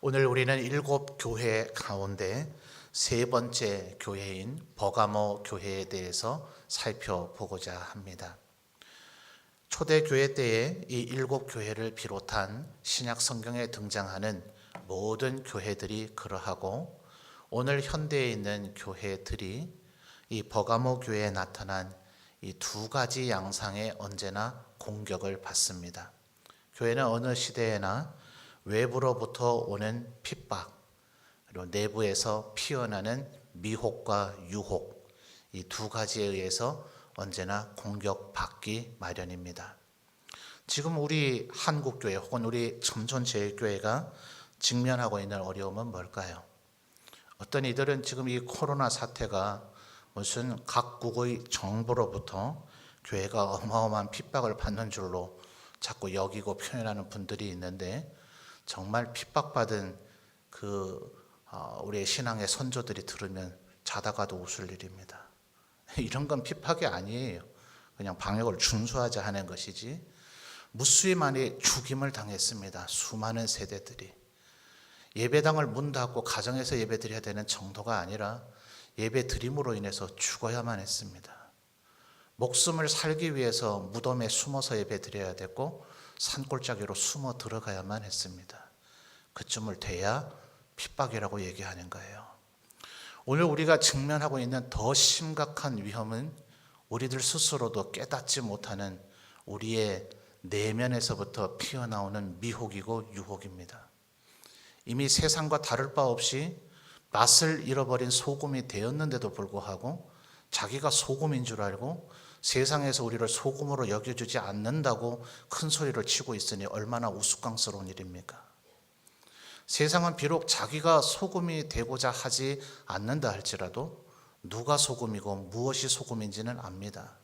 오늘 우리는 7교회 가운데 세 번째 교회인 버가모 교회에 대해서 살펴보고자 합니다. 초대교회 때에 이 7교회를 비롯한 신약 성경에 등장하는 모든 교회들이 그러하고 오늘 현대에 있는 교회들이 이 버가모 교회에 나타난 이 두 가지 양상에 언제나 공격을 받습니다. 교회는 어느 시대에나 외부로부터 오는 핍박, 그리고 내부에서 피어나는 미혹과 유혹, 이 두 가지에 의해서 언제나 공격받기 마련입니다. 지금 우리 한국교회 혹은 우리 첨촌제일교회가 직면하고 있는 어려움은 뭘까요? 어떤 이들은 지금 이 코로나 사태가 무슨 각국의 정부로부터 교회가 어마어마한 핍박을 받는 줄로 자꾸 여기고 표현하는 분들이 있는데 정말 핍박받은 우리의 신앙의 선조들이 들으면 자다가도 웃을 일입니다. 이런 건 핍박이 아니에요. 그냥 방역을 준수하자 하는 것이지. 무수히 많이 죽임을 당했습니다. 수많은 세대들이. 예배당을 문 닫고 가정에서 예배 드려야 되는 정도가 아니라 예배 드림으로 인해서 죽어야만 했습니다. 목숨을 살기 위해서 무덤에 숨어서 예배 드려야 됐고 산골짜기로 숨어 들어가야만 했습니다. 그쯤을 돼야 핍박이라고 얘기하는 거예요. 오늘 우리가 직면하고 있는 더 심각한 위험은 우리들 스스로도 깨닫지 못하는 우리의 내면에서부터 피어나오는 미혹이고 유혹입니다. 이미 세상과 다를 바 없이 맛을 잃어버린 소금이 되었는데도 불구하고 자기가 소금인 줄 알고 세상에서 우리를 소금으로 여겨주지 않는다고 큰 소리를 치고 있으니 얼마나 우스꽝스러운 일입니까? 세상은 비록 자기가 소금이 되고자 하지 않는다 할지라도 누가 소금이고 무엇이 소금인지는 압니다.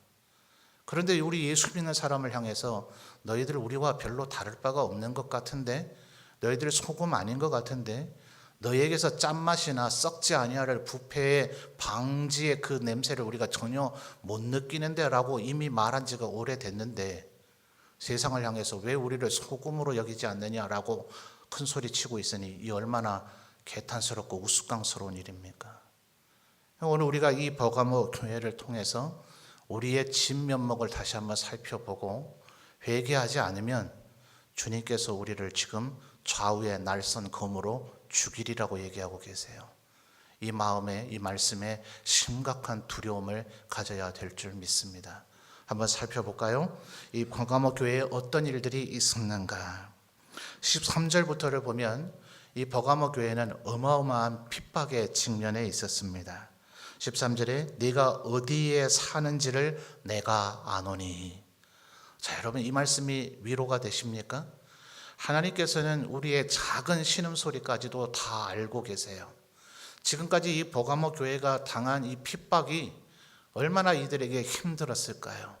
그런데 우리 예수 믿는 사람을 향해서 너희들 우리와 별로 다를 바가 없는 것 같은데, 너희들 소금 아닌 것 같은데, 너희에게서 짠맛이나 썩지 아니할 부패의 방지의 그 냄새를 우리가 전혀 못 느끼는데 라고 이미 말한 지가 오래됐는데 세상을 향해서 왜 우리를 소금으로 여기지 않느냐라고 큰 소리 치고 있으니 이 얼마나 개탄스럽고 우스꽝스러운 일입니까? 오늘 우리가 이 버가모 교회를 통해서 우리의 진면목을 다시 한번 살펴보고 회개하지 않으면 주님께서 우리를 지금 좌우의 날선 검으로 죽이리라고 얘기하고 계세요. 이 마음에, 이 말씀에 심각한 두려움을 가져야 될 줄 믿습니다. 한번 살펴볼까요? 이 버가모 교회에 어떤 일들이 있었는가? 13절부터를 보면 이 버가모 교회는 어마어마한 핍박의 직면에 있었습니다. 13절에 네가 어디에 사는지를 내가 아노니. 자, 여러분 이 말씀이 위로가 되십니까? 하나님께서는 우리의 작은 신음소리까지도 다 알고 계세요. 지금까지 이 버가모 교회가 당한 이 핍박이 얼마나 이들에게 힘들었을까요?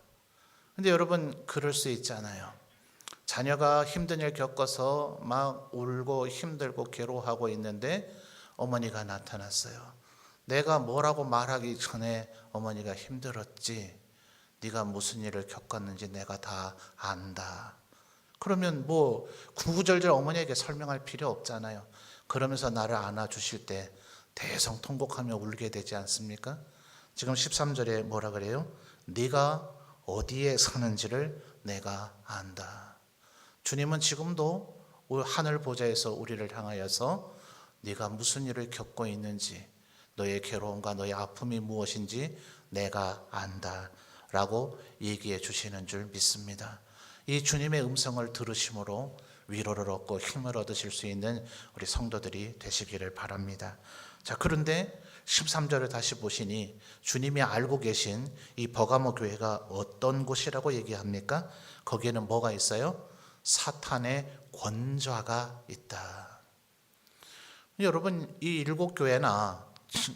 근데 여러분 그럴 수 있잖아요. 자녀가 힘든 일 겪어서 막 울고 힘들고 괴로워하고 있는데 어머니가 나타났어요. 내가 뭐라고 말하기 전에 어머니가 힘들었지. 네가 무슨 일을 겪었는지 내가 다 안다. 그러면 뭐 구구절절 어머니에게 설명할 필요 없잖아요. 그러면서 나를 안아주실 때 대성통곡하며 울게 되지 않습니까? 지금 13절에 뭐라 그래요? 네가 어디에 사는지를 내가 안다. 주님은 지금도 하늘 보좌에서 우리를 향하여서 네가 무슨 일을 겪고 있는지, 너의 괴로움과 너의 아픔이 무엇인지 내가 안다 라고 얘기해 주시는 줄 믿습니다. 이 주님의 음성을 들으심으로 위로를 얻고 힘을 얻으실 수 있는 우리 성도들이 되시기를 바랍니다. 자, 그런데 13절을 다시 보시니 주님이 알고 계신 이 버가모 교회가 어떤 곳이라고 얘기합니까? 거기에는 뭐가 있어요? 사탄의 권좌가 있다. 여러분 이 7교회나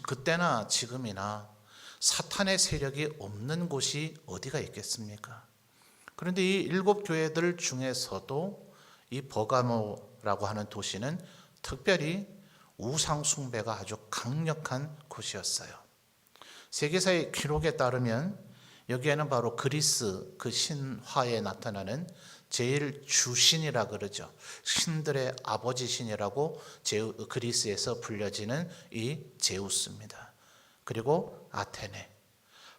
그때나 지금이나 사탄의 세력이 없는 곳이 어디가 있겠습니까? 그런데 이 7교회들 중에서도 이 버가모라고 하는 도시는 특별히 우상 숭배가 아주 강력한 곳이었어요. 세계사의 기록에 따르면 여기에는 바로 그리스 그 신화에 나타나는 제일 주신이라 그러죠. 신들의 아버지 신이라고 그리스에서 불려지는 이 제우스입니다. 그리고 아테네.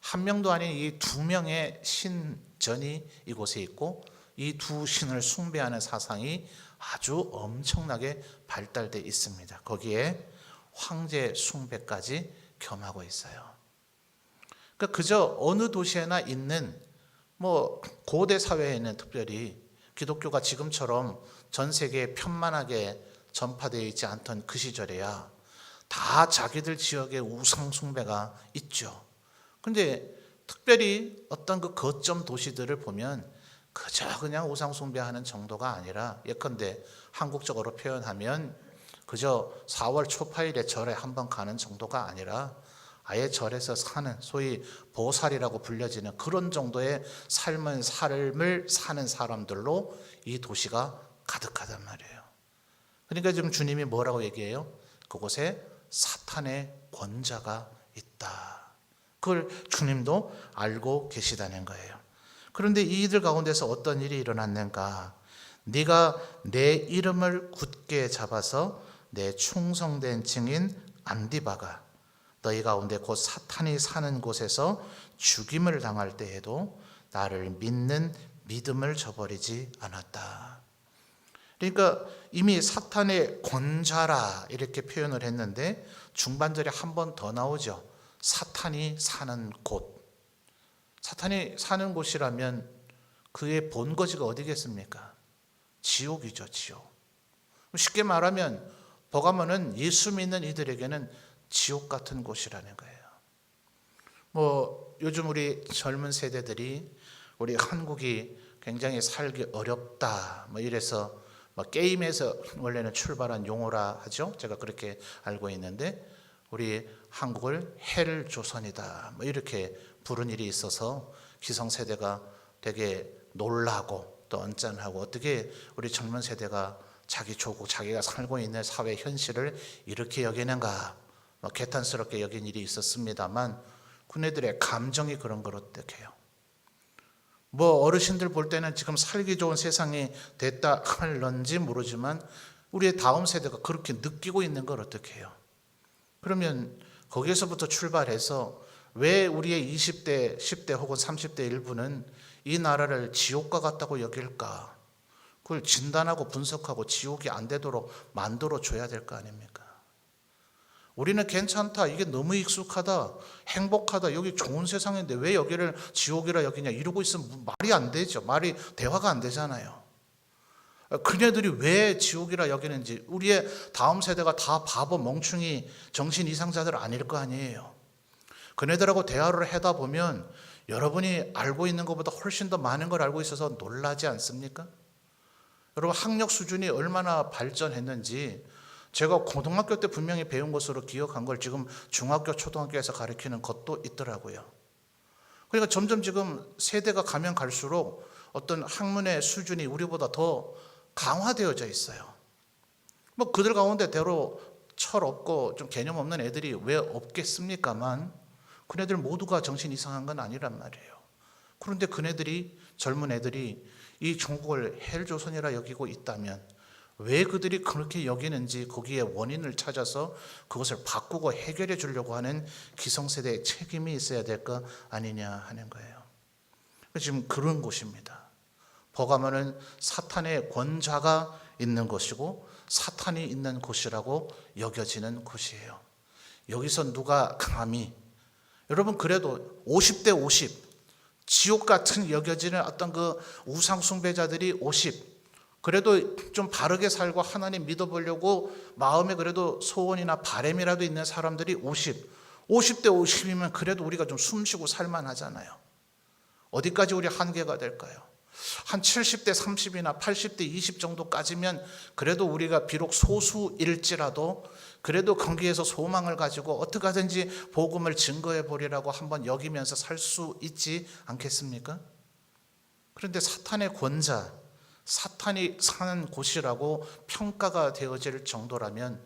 한 명도 아닌 이 두 명의 신전이 이곳에 있고 이 두 신을 숭배하는 사상이 아주 엄청나게 발달되어 있습니다. 거기에 황제 숭배까지 겸하고 있어요. 그러니까 그저 어느 도시에나 있는 고대 사회에는 특별히 기독교가 지금처럼 전 세계에 편만하게 전파되어 있지 않던 그 시절에야 다 자기들 지역에 우상 숭배가 있죠. 그런데 특별히 어떤 그 거점 도시들을 보면 그저 그냥 우상 숭배하는 정도가 아니라 예컨대 한국적으로 표현하면 그저 4월 초파일에 절에 한번 가는 정도가 아니라 아예 절에서 사는 소위 보살이라고 불려지는 그런 정도의 삶을 사는 사람들로 이 도시가 가득하단 말이에요. 그러니까 지금 주님이 뭐라고 얘기해요? 그곳에 사탄의 권자가 있다. 그걸 주님도 알고 계시다는 거예요. 그런데 이들 가운데서 어떤 일이 일어났는가? 네가 내 이름을 굳게 잡아서 내 충성된 증인 안디바가 너희 가운데 곧 사탄이 사는 곳에서 죽임을 당할 때에도 나를 믿는 믿음을 저버리지 않았다. 그러니까 이미 사탄의 권자라 이렇게 표현을 했는데 중반절에 한 번 더 나오죠. 사탄이 사는 곳. 사탄이 사는 곳이라면 그의 본거지가 어디겠습니까? 지옥이죠, 지옥. 쉽게 말하면 버가모는 예수 믿는 이들에게는 지옥 같은 곳이라는 거예요. 요즘 우리 젊은 세대들이 우리 한국이 굉장히 살기 어렵다 이래서 게임에서 원래는 출발한 용어라 하죠. 제가 그렇게 알고 있는데 우리 한국을 헬조선이다 이렇게 부른 일이 있어서 기성세대가 되게 놀라고 또 언짢하고 어떻게 우리 젊은 세대가 자기 조국 자기가 살고 있는 사회 현실을 이렇게 여기는가 개탄스럽게 여긴 일이 있었습니다만 그네들의 감정이 그런 걸 어떻게 해요? 어르신들 볼 때는 지금 살기 좋은 세상이 됐다 할런지 모르지만 우리의 다음 세대가 그렇게 느끼고 있는 걸 어떻게 해요? 그러면 거기에서부터 출발해서 왜 우리의 20대, 10대 혹은 30대 일부는 이 나라를 지옥과 같다고 여길까? 그걸 진단하고 분석하고 지옥이 안 되도록 만들어 줘야 될 거 아닙니까? 우리는 괜찮다, 이게 너무 익숙하다, 행복하다, 여기 좋은 세상인데 왜 여기를 지옥이라 여기냐 이러고 있으면 말이 안 되죠. 대화가 안 되잖아요. 그네들이 왜 지옥이라 여기는지 우리의 다음 세대가 다 바보 멍충이 정신 이상자들 아닐 거 아니에요. 그네들하고 대화를 하다 보면 여러분이 알고 있는 것보다 훨씬 더 많은 걸 알고 있어서 놀라지 않습니까? 여러분 학력 수준이 얼마나 발전했는지 제가 고등학교 때 분명히 배운 것으로 기억한 걸 지금 중학교, 초등학교에서 가르치는 것도 있더라고요. 그러니까 점점 지금 세대가 가면 갈수록 어떤 학문의 수준이 우리보다 더 강화되어져 있어요. 그들 가운데 대로 철없고 좀 개념 없는 애들이 왜 없겠습니까만 그네들 모두가 정신 이상한 건 아니란 말이에요. 그런데 그네들이 젊은 애들이 이 종국을 헬조선이라 여기고 있다면 왜 그들이 그렇게 여기는지 거기에 원인을 찾아서 그것을 바꾸고 해결해 주려고 하는 기성세대의 책임이 있어야 될 거 아니냐 하는 거예요. 지금 그런 곳입니다. 버가모는 사탄의 권자가 있는 곳이고 사탄이 있는 곳이라고 여겨지는 곳이에요. 여기서 누가 감히 여러분 그래도 50대 50 지옥 같은 여겨지는 어떤 그 우상 숭배자들이 50 그래도 좀 바르게 살고 하나님 믿어보려고 마음에 그래도 소원이나 바람이라도 있는 사람들이 50대 50이면 그래도 우리가 좀 숨쉬고 살만하잖아요. 어디까지 우리 한계가 될까요? 한 70대 30이나 80대 20 정도까지면 그래도 우리가 비록 소수일지라도 그래도 거기에서 소망을 가지고 어떻게 하든지 복음을 증거해 보리라고 한번 여기면서 살 수 있지 않겠습니까? 그런데 사탄의 권자, 사탄이 사는 곳이라고 평가가 되어질 정도라면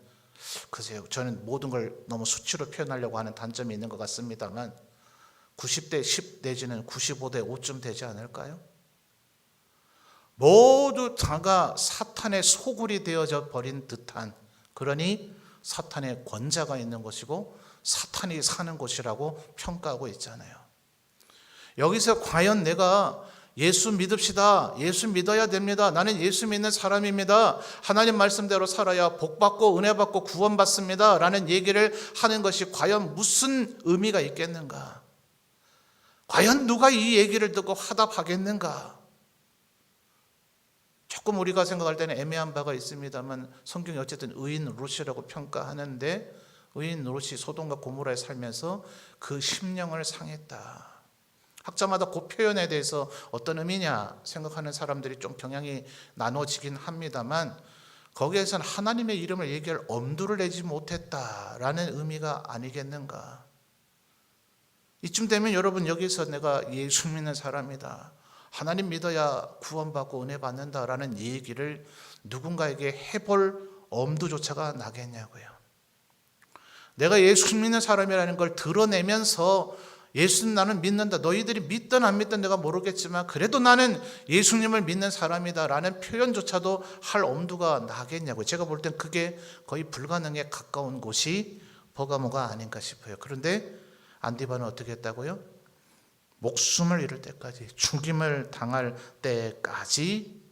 글쎄요, 저는 모든 걸 너무 수치로 표현하려고 하는 단점이 있는 것 같습니다만 90대 10 내지는 95대 5쯤 되지 않을까요? 모두 다가 사탄의 소굴이 되어져 버린 듯한, 그러니 사탄의 권자가 있는 곳이고 사탄이 사는 곳이라고 평가하고 있잖아요. 여기서 과연 내가 예수 믿읍시다, 예수 믿어야 됩니다, 나는 예수 믿는 사람입니다, 하나님 말씀대로 살아야 복받고 은혜받고 구원받습니다 라는 얘기를 하는 것이 과연 무슨 의미가 있겠는가? 과연 누가 이 얘기를 듣고 화답하겠는가? 조금 우리가 생각할 때는 애매한 바가 있습니다만 성경이 어쨌든 의인 롯이라고 평가하는데, 의인 롯이 소돔과 고모라에 살면서 그 심령을 상했다. 학자마다 그 표현에 대해서 어떤 의미냐 생각하는 사람들이 좀 경향이 나눠지긴 합니다만, 거기에서는 하나님의 이름을 얘기할 엄두를 내지 못했다라는 의미가 아니겠는가. 이쯤 되면 여러분, 여기서 내가 예수 믿는 사람이다, 하나님 믿어야 구원받고 은혜 받는다라는 얘기를 누군가에게 해볼 엄두조차가 나겠냐고요. 내가 예수 믿는 사람이라는 걸 드러내면서 예수는 나는 믿는다, 너희들이 믿든 안 믿든 내가 모르겠지만 그래도 나는 예수님을 믿는 사람이다 라는 표현조차도 할 엄두가 나겠냐고요. 제가 볼 땐 그게 거의 불가능에 가까운 곳이 버가모가 아닌가 싶어요. 그런데 안디바는 어떻게 했다고요? 목숨을 잃을 때까지, 죽임을 당할 때까지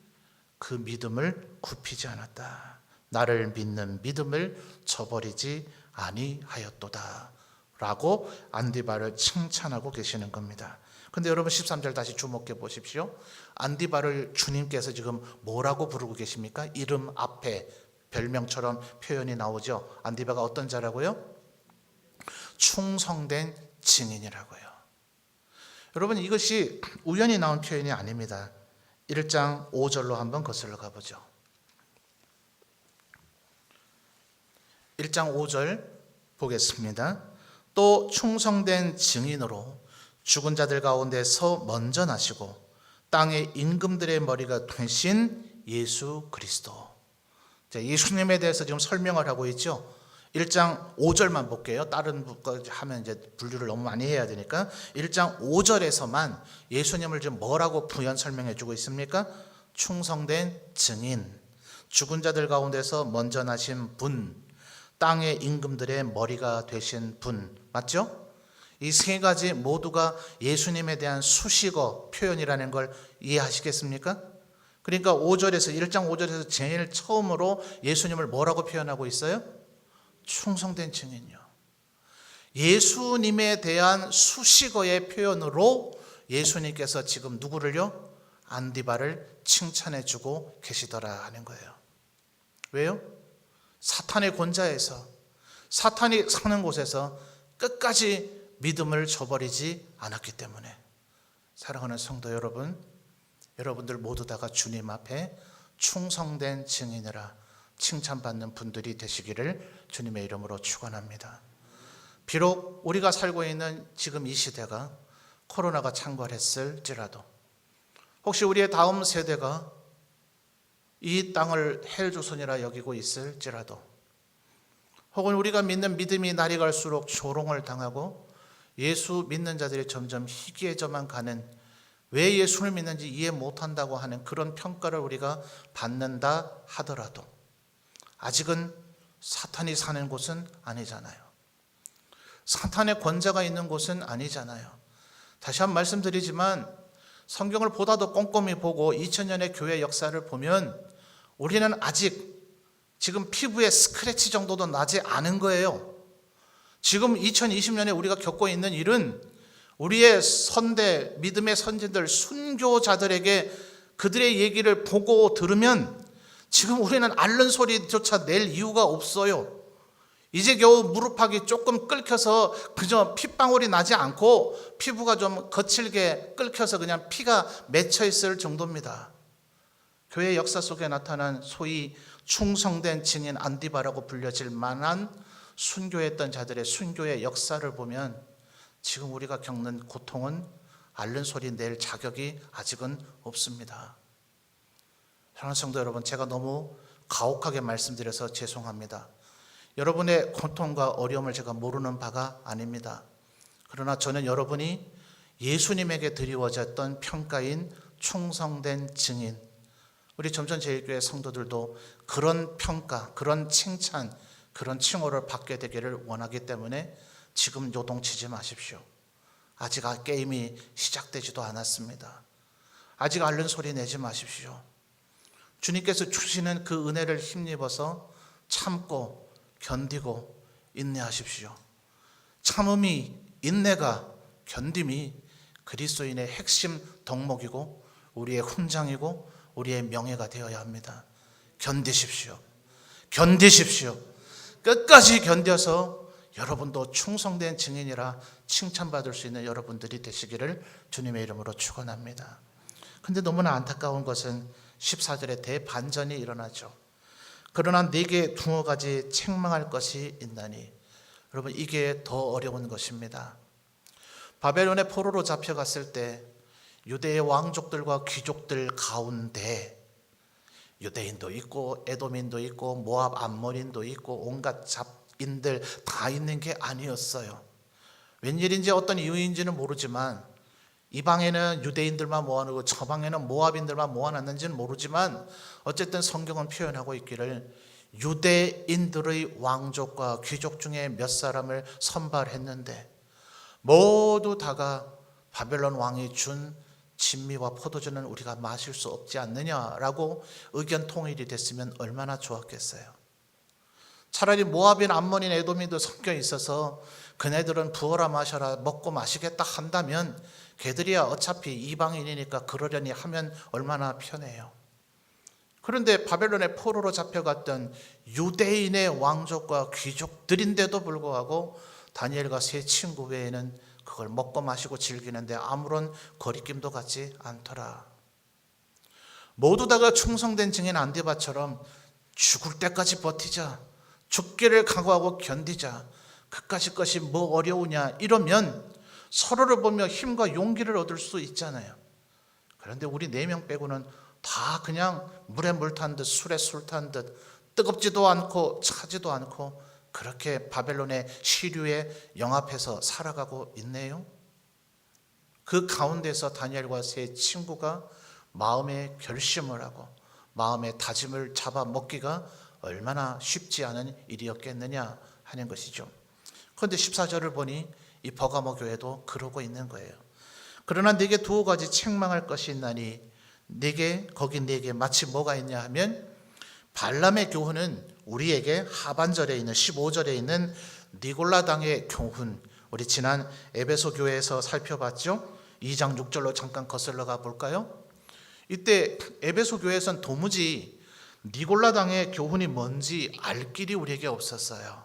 그 믿음을 굽히지 않았다. 나를 믿는 믿음을 저버리지 아니하였도다 라고 안디바를 칭찬하고 계시는 겁니다. 근데 여러분 13절 다시 주목해 보십시오. 안디바를 주님께서 지금 뭐라고 부르고 계십니까? 이름 앞에 별명처럼 표현이 나오죠. 안디바가 어떤 자라고요? 충성된 증인이라고요. 여러분, 이것이 우연히 나온 표현이 아닙니다. 1장 5절로 한번 거슬러 가보죠. 1장 5절 보겠습니다. 또 충성된 증인으로 죽은 자들 가운데서 먼저 나시고 땅의 임금들의 머리가 되신 예수 그리스도. 예수님에 대해서 지금 설명을 하고 있죠. 1장 5절만 볼게요. 다른 것까지 하면 이제 분류를 너무 많이 해야 되니까 1장 5절에서만 예수님을 지금 뭐라고 부연 설명해 주고 있습니까? 충성된 증인, 죽은 자들 가운데서 먼저 나신 분, 땅의 임금들의 머리가 되신 분, 맞죠? 이 세 가지 모두가 예수님에 대한 수식어 표현이라는 걸 이해하시겠습니까? 그러니까 5절에서 1장 5절에서 제일 처음으로 예수님을 뭐라고 표현하고 있어요? 충성된 증인이요. 예수님에 대한 수식어의 표현으로 예수님께서 지금 누구를요? 안디바를 칭찬해 주고 계시더라 하는 거예요. 왜요? 사탄의 권자에서, 사탄이 사는 곳에서 끝까지 믿음을 저버리지 않았기 때문에. 사랑하는 성도 여러분, 여러분들 모두 다가 주님 앞에 충성된 증인이라 칭찬받는 분들이 되시기를 주님의 이름으로 축원합니다. 비록 우리가 살고 있는 지금 이 시대가 코로나가 창궐했을지라도, 혹시 우리의 다음 세대가 이 땅을 헬조선이라 여기고 있을지라도, 혹은 우리가 믿는 믿음이 날이 갈수록 조롱을 당하고 예수 믿는 자들이 점점 희귀해져만 가는, 왜 예수를 믿는지 이해 못한다고 하는 그런 평가를 우리가 받는다 하더라도 아직은 사탄이 사는 곳은 아니잖아요. 사탄의 권자가 있는 곳은 아니잖아요. 다시 한번 말씀드리지만 성경을 보다 더 꼼꼼히 보고 2000년의 교회 역사를 보면 우리는 아직 지금 피부에 스크래치 정도도 나지 않은 거예요. 지금 2020년에 우리가 겪고 있는 일은 우리의 선대, 믿음의 선진들, 순교자들에게 그들의 얘기를 보고 들으면 지금 우리는 앓는 소리조차 낼 이유가 없어요. 이제 겨우 무릎팍이 조금 끓여서 그저 핏방울이 나지 않고 피부가 좀 거칠게 끓여서 그냥 피가 맺혀 있을 정도입니다. 교회 역사 속에 나타난 소위 충성된 증인 안디바라고 불려질 만한 순교했던 자들의 순교의 역사를 보면 지금 우리가 겪는 고통은 앓는 소리 낼 자격이 아직은 없습니다. 사랑하는 성도 여러분, 제가 너무 가혹하게 말씀드려서 죄송합니다. 여러분의 고통과 어려움을 제가 모르는 바가 아닙니다. 그러나 저는 여러분이 예수님에게 드리워졌던 평가인 충성된 증인, 우리 점천제일교회 성도들도 그런 평가, 그런 칭찬, 그런 칭호를 받게 되기를 원하기 때문에 지금 요동치지 마십시오. 아직 게임이 시작되지도 않았습니다. 아직 앓는 소리 내지 마십시오. 주님께서 주시는 그 은혜를 힘입어서 참고 견디고 인내하십시오. 참음이, 인내가, 견딤이 그리스도인의 핵심 덕목이고 우리의 훈장이고 우리의 명예가 되어야 합니다. 견디십시오. 견디십시오. 끝까지 견뎌서 여러분도 충성된 증인이라 칭찬받을 수 있는 여러분들이 되시기를 주님의 이름으로 축원합니다. 그런데 너무나 안타까운 것은 14절에 대반전이 일어나죠. 그러나 네게 두어 가지 책망할 것이 있나니, 여러분 이게 더 어려운 것입니다. 바벨론의 포로로 잡혀갔을 때 유대의 왕족들과 귀족들 가운데 유대인도 있고 에돔인도 있고 모압 암몬인도 있고 온갖 잡인들 다 있는 게 아니었어요. 웬일인지 어떤 이유인지는 모르지만 이 방에는 유대인들만 모아놓고 저 방에는 모압인들만 모아놨는지는 모르지만 어쨌든 성경은 표현하고 있기를 유대인들의 왕족과 귀족 중에 몇 사람을 선발했는데 모두 다가 바벨론 왕이 준 진미와 포도주는 우리가 마실 수 없지 않느냐라고 의견 통일이 됐으면 얼마나 좋았겠어요. 차라리 모압인, 암몬인, 에돔인도 섞여 있어서 그네들은 부어라 마셔라 먹고 마시겠다 한다면 걔들이야 어차피 이방인이니까 그러려니 하면 얼마나 편해요. 그런데 바벨론의 포로로 잡혀갔던 유대인의 왕족과 귀족들인데도 불구하고 다니엘과 세 친구 외에는 그걸 먹고 마시고 즐기는데 아무런 거리낌도 갖지 않더라. 모두 다가 충성된 증인 안디바처럼 죽을 때까지 버티자, 죽기를 각오하고 견디자, 그까짓 것이 뭐 어려우냐 이러면 서로를 보며 힘과 용기를 얻을 수 있잖아요. 그런데 우리 4명 빼고는 다 그냥 물에 물 탄 듯 술에 술 탄 듯 뜨겁지도 않고 차지도 않고 그렇게 바벨론의 시류에 영합해서 살아가고 있네요. 그 가운데서 다니엘과 세 친구가 마음의 결심을 하고 마음의 다짐을 잡아먹기가 얼마나 쉽지 않은 일이었겠느냐 하는 것이죠. 그런데 14절을 보니 이 버가모 교회도 그러고 있는 거예요. 그러나 네게 두어 가지 책망할 것이 있나니 거기 네게 마치 뭐가 있냐 하면 발람의 교훈은 우리에게 하반절에 있는 15절에 있는 니골라당의 교훈, 우리 지난 에베소 교회에서 살펴봤죠. 2장 6절로 잠깐 거슬러 가 볼까요? 이때 에베소 교회에서는 도무지 니골라당의 교훈이 뭔지 알 길이 우리에게 없었어요.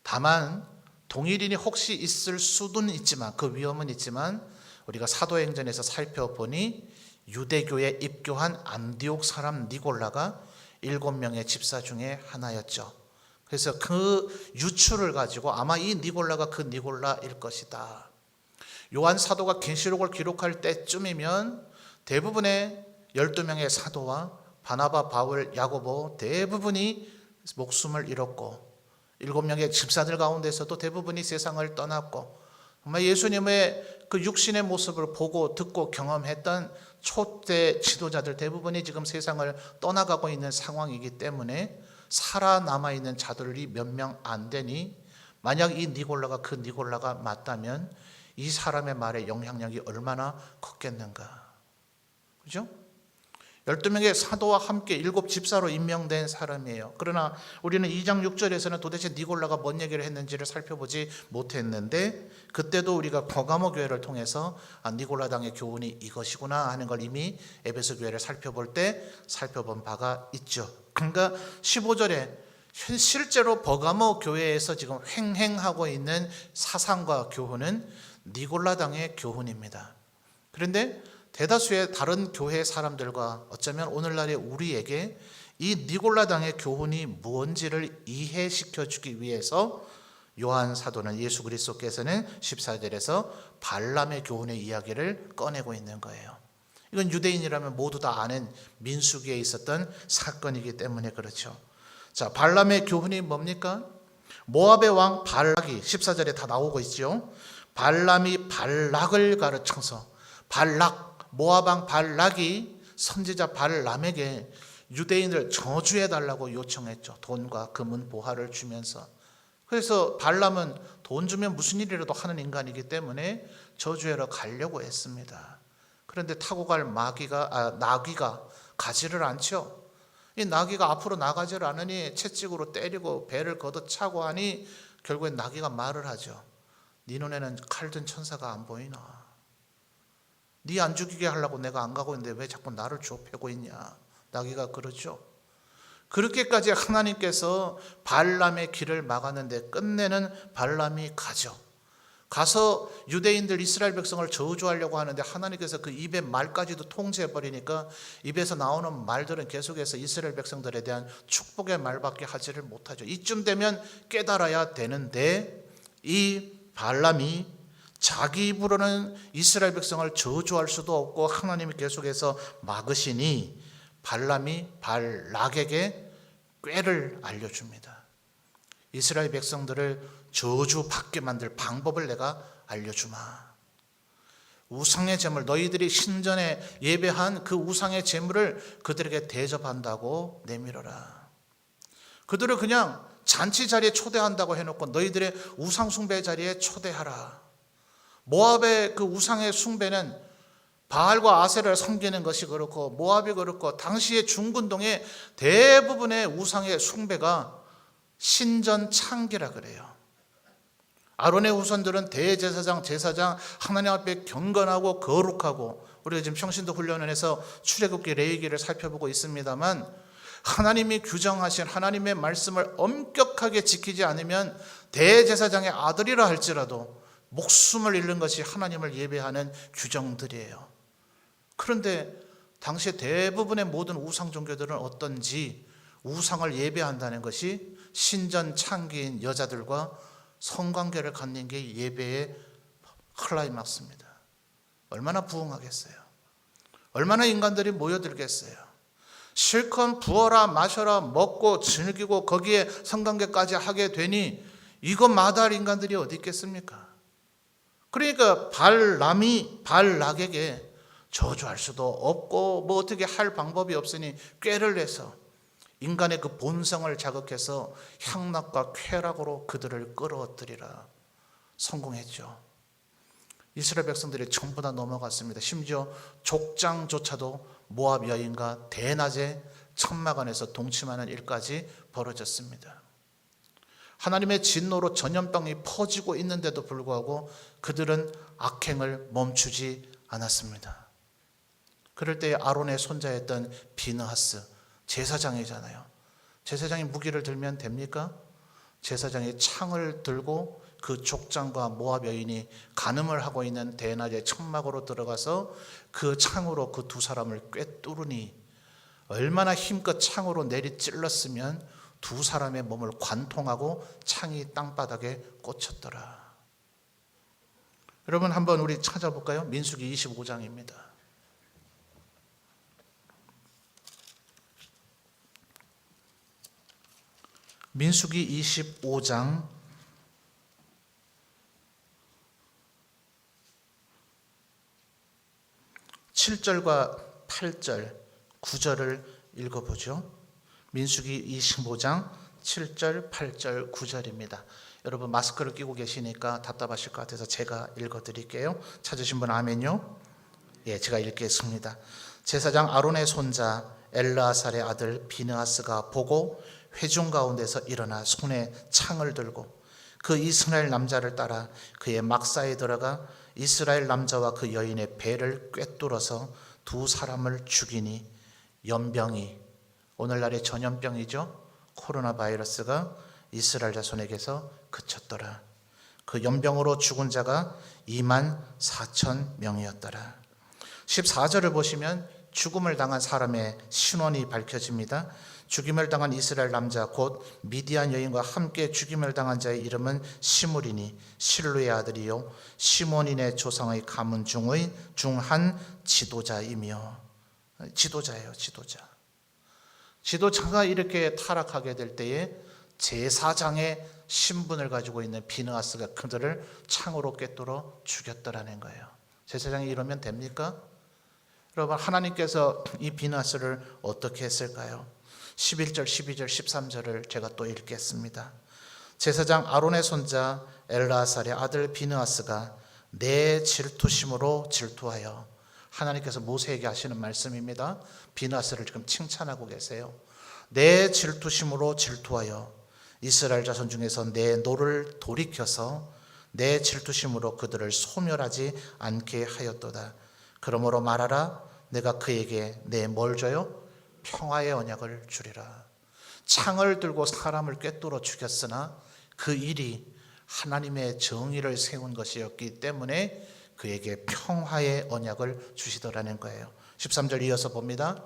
다만 동일인이 혹시 있을 수는 있지만 그 위험은 있지만 우리가 사도행전에서 살펴보니 유대교에 입교한 안디옥 사람 니골라가 7명의 집사 중에 하나였죠. 그래서 그 유추를 가지고 아마 이 니골라가 그 니골라일 것이다. 요한 사도가 계시록을 기록할 때쯤이면 대부분의 12명의 사도와 바나바, 바울, 야고보 대부분이 목숨을 잃었고 7명의 집사들 가운데서도 대부분이 세상을 떠났고 정말 예수님의 그 육신의 모습을 보고 듣고 경험했던 초대 지도자들 대부분이 지금 세상을 떠나가고 있는 상황이기 때문에 살아남아있는 자들이 몇 명 안 되니 만약 이 니골라가 그 니골라가 맞다면 이 사람의 말에 영향력이 얼마나 컸겠는가. 그죠? 12명의 사도와 함께 7 집사로 임명된 사람이에요. 그러나 우리는 2장 6절에서는 도대체 니골라가 뭔 얘기를 했는지를 살펴보지 못했는데 그때도 우리가 버가모 교회를 통해서 니골라당의 교훈이 이것이구나 하는 걸 이미 에베소 교회를 살펴볼 때 살펴본 바가 있죠. 그러니까 15절에 실제로 버가모 교회에서 지금 횡행하고 있는 사상과 교훈은 니골라당의 교훈입니다. 그런데 대다수의 다른 교회 사람들과 어쩌면 오늘날의 우리에게 이 니골라당의 교훈이 뭔지를 이해시켜 주기 위해서 요한 사도는 예수 그리스도께서는 14절에서 발람의 교훈의 이야기를 꺼내고 있는 거예요. 이건 유대인이라면 모두 다 아는 민수기에 있었던 사건이기 때문에 그렇죠. 자, 발람의 교훈이 뭡니까? 모압의 왕 발락이 14절에 다 나오고 있죠. 발람이 발락을 가르쳐서 모압 왕 발락이 선지자 발람에게 유대인을 저주해달라고 요청했죠. 돈과 금은 보화를 주면서. 그래서 발람은 돈 주면 무슨 일이라도 하는 인간이기 때문에 저주하러 가려고 했습니다. 그런데 타고 갈 나귀가 가지를 않죠. 이 나귀가 앞으로 나가지를 않으니 채찍으로 때리고 배를 걷어차고 하니 결국엔 나귀가 말을 하죠. 네 눈에는 칼 든 천사가 안 보이나? 네 안 죽이게 하려고 내가 안 가고 있는데 왜 자꾸 나를 좁히고 있냐? 나귀가 그러죠. 그렇게까지 하나님께서 발람의 길을 막았는데 끝내는 발람이 가서 유대인들 이스라엘 백성을 저주하려고 하는데 하나님께서 그 입의 말까지도 통제해버리니까 입에서 나오는 말들은 계속해서 이스라엘 백성들에 대한 축복의 말밖에 하지를 못하죠. 이쯤 되면 깨달아야 되는데 이 발람이 자기 입으로는 이스라엘 백성을 저주할 수도 없고 하나님이 계속해서 막으시니 발람이 발락에게 꾀를 알려줍니다. 이스라엘 백성들을 저주받게 만들 방법을 내가 알려주마. 우상의 제물, 너희들이 신전에 예배한 그 우상의 제물을 그들에게 대접한다고 내밀어라. 그들을 그냥 잔치 자리에 초대한다고 해놓고 너희들의 우상 숭배 자리에 초대하라. 모압의 그 우상의 숭배는 바알과 아세라를 섬기는 것이 그렇고 모압이 그렇고 당시의 중근동의 대부분의 우상의 숭배가 신전 창기라 그래요. 아론의 후손들은 대제사장, 제사장, 하나님 앞에 경건하고 거룩하고, 우리가 지금 평신도 훈련을 해서 출애굽기, 레위기를 살펴보고 있습니다만 하나님이 규정하신 하나님의 말씀을 엄격하게 지키지 않으면 대제사장의 아들이라 할지라도 목숨을 잃는 것이 하나님을 예배하는 규정들이에요. 그런데 당시 대부분의 모든 우상 종교들은 어떤지 우상을 예배한다는 것이 신전 창기인 여자들과 성관계를 갖는 게 예배의 클라이막스입니다. 얼마나 부흥하겠어요. 얼마나 인간들이 모여들겠어요. 실컷 부어라 마셔라 먹고 즐기고 거기에 성관계까지 하게 되니 이거 마다할 인간들이 어디 있겠습니까? 그러니까 발람이 발락에게 저주할 수도 없고 뭐 어떻게 할 방법이 없으니 꾀를 내서 인간의 그 본성을 자극해서 향락과 쾌락으로 그들을 끌어들이라 성공했죠. 이스라엘 백성들이 전부 다 넘어갔습니다. 심지어 족장조차도 모압 여인과 대낮에 천막 안에서 동침하는 일까지 벌어졌습니다. 하나님의 진노로 전염병이 퍼지고 있는데도 불구하고 그들은 악행을 멈추지 않았습니다. 그럴 때 아론의 손자였던 비느하스, 제사장이잖아요. 제사장이 무기를 들면 됩니까? 제사장이 창을 들고 그 족장과 모압 여인이 간음을 하고 있는 대낮에 천막으로 들어가서 그 창으로 그 두 사람을 꿰뚫으니 얼마나 힘껏 창으로 내리 찔렀으면 두 사람의 몸을 관통하고 창이 땅바닥에 꽂혔더라. 여러분 한번 우리 찾아볼까요? 민수기 25장입니다. 민수기 25장 7절과 8절, 9절을 읽어보죠. 민수기 25장 7절, 8절, 9절입니다. 여러분 마스크를 끼고 계시니까 답답하실 것 같아서 제가 읽어드릴게요. 찾으신 분 아멘요? 예, 제가 읽겠습니다. 제사장 아론의 손자 엘르아살의 아들 비느하스가 보고 회중 가운데서 일어나 손에 창을 들고 그 이스라엘 남자를 따라 그의 막사에 들어가 이스라엘 남자와 그 여인의 배를 꿰뚫어서 두 사람을 죽이니 연병이, 오늘날의 전염병이죠, 코로나 바이러스가 이스라엘 자손에게서 그쳤더라. 그 연병으로 죽은 자가 24,000명이었더라. 14절을 보시면 죽음을 당한 사람의 신원이 밝혀집니다. 죽임을 당한 이스라엘 남자 곧 미디안 여인과 함께 죽임을 당한 자의 이름은 시므리니 실루의 아들이요 시몬인의 조상의 가문 중한 지도자이며, 지도자예요. 지도자가 이렇게 타락하게 될 때에 제사장의 신분을 가지고 있는 비느하스가 그들을 창으로 꿰뚫어 죽였더라는 거예요. 제사장이 이러면 됩니까? 여러분, 하나님께서 이 비느하스를 어떻게 했을까요? 11절, 12절, 13절을 제가 또 읽겠습니다. 제사장 아론의 손자 엘르아살의 아들 비느하스가 내 질투심으로 질투하여, 하나님께서 모세에게 하시는 말씀입니다. 비느하스를 지금 칭찬하고 계세요. 내 질투심으로 질투하여 이스라엘 자손 중에서 내 노를 돌이켜서 내 질투심으로 그들을 소멸하지 않게 하였도다. 그러므로 말하라, 내가 그에게 내 뭘 줘요? 평화의 언약을 주리라. 창을 들고 사람을 꿰뚫어 죽였으나 그 일이 하나님의 정의를 세운 것이었기 때문에 그에게 평화의 언약을 주시더라는 거예요. 13절 이어서 봅니다.